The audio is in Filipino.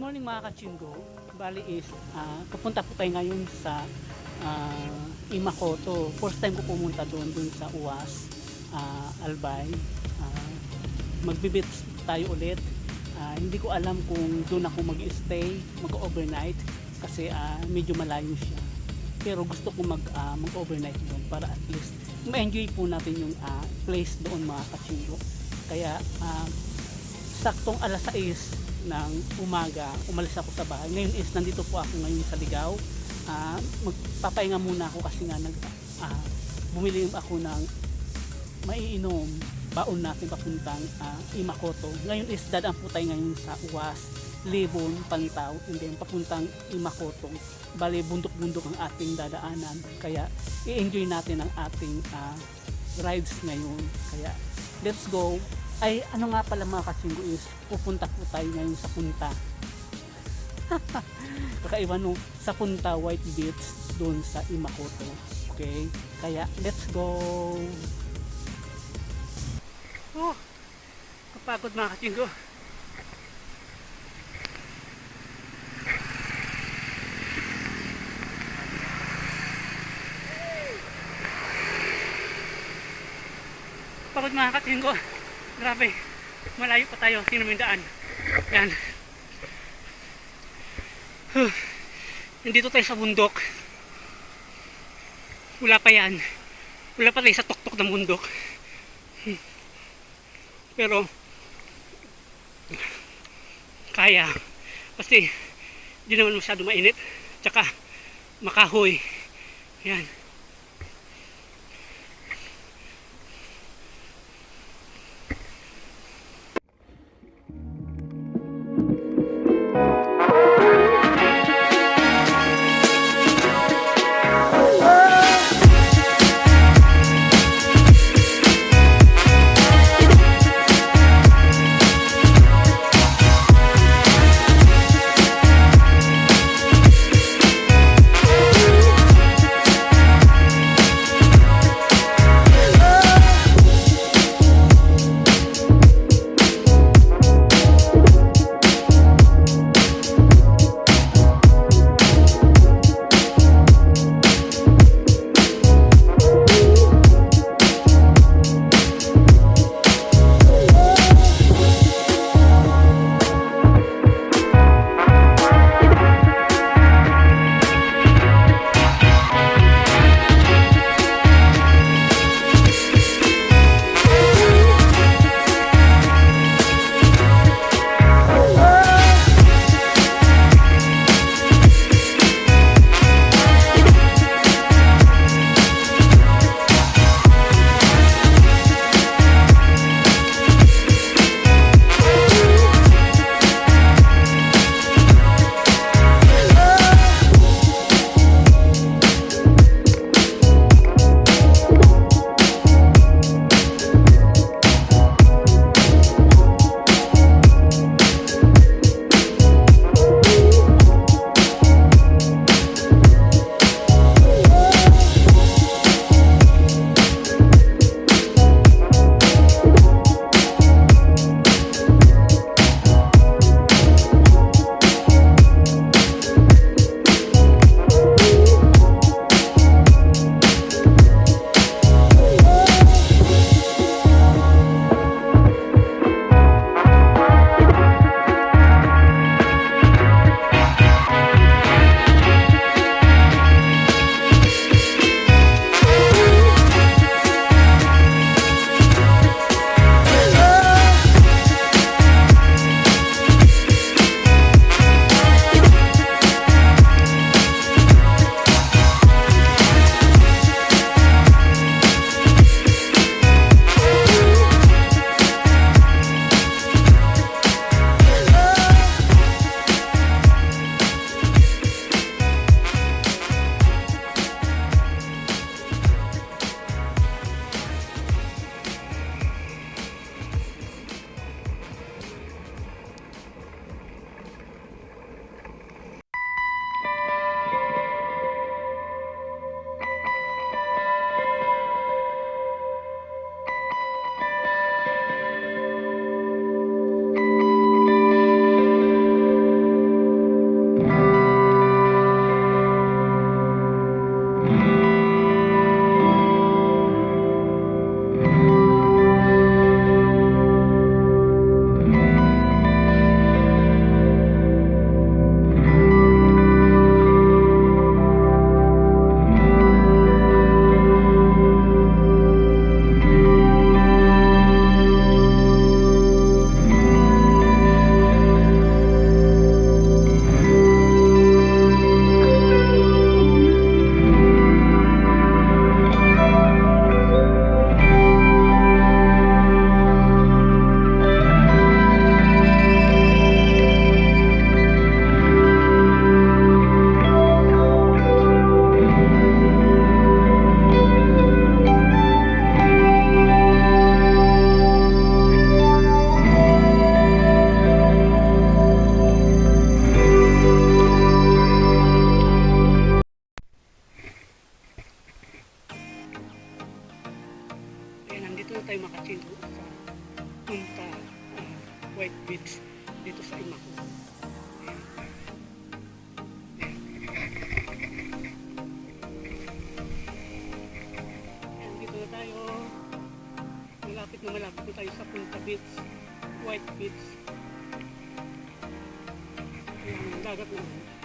morning mga kachinggo. Bali is, pupunta po tayo ngayon sa Imacoto. First time ko pumunta doon sa UAS, Albay. Magbibits tayo ulit. Hindi ko alam kung doon ako mag-stay, mag-overnight kasi medyo malayo siya. Pero gusto ko mag-overnight doon para at least ma-enjoy po natin yung place doon mga kachinggo. Kaya saktong alas 6 ng umaga umalis ako sa bahay. Ngayon is nandito po ako ngayon sa Ligao. Magpapahinga muna ako kasi nga bumili ako ng maiinom, baon natin papuntang Imacoto. Ngayon is dadaan po tayo ngayon sa UAS, Libon, Pantaw, and then papuntang Imacoto. Bali bundok-bundok ang ating dadaanan, kaya i-enjoy natin ang ating rides ngayon. Kaya let's go. Ay, ano nga pala mga kachinggo is, pupunta po tayo ngayon sa Punta. Kakaiba no, sa Punta White Beach, doon sa Imacoto. Okay? Kaya, let's go! Oh, kapagod mga kachinggo. Pagod mga kachinggo. Grabe, malayo pa tayo, tingnan mo yung daan. Yan. Nandito tayo sa bundok. Wala pa yan. Wala pa tayo sa tuktok ng bundok. Pero kaya kasi di naman masyado mainit. Tsaka makahoy. Yan. dagat na.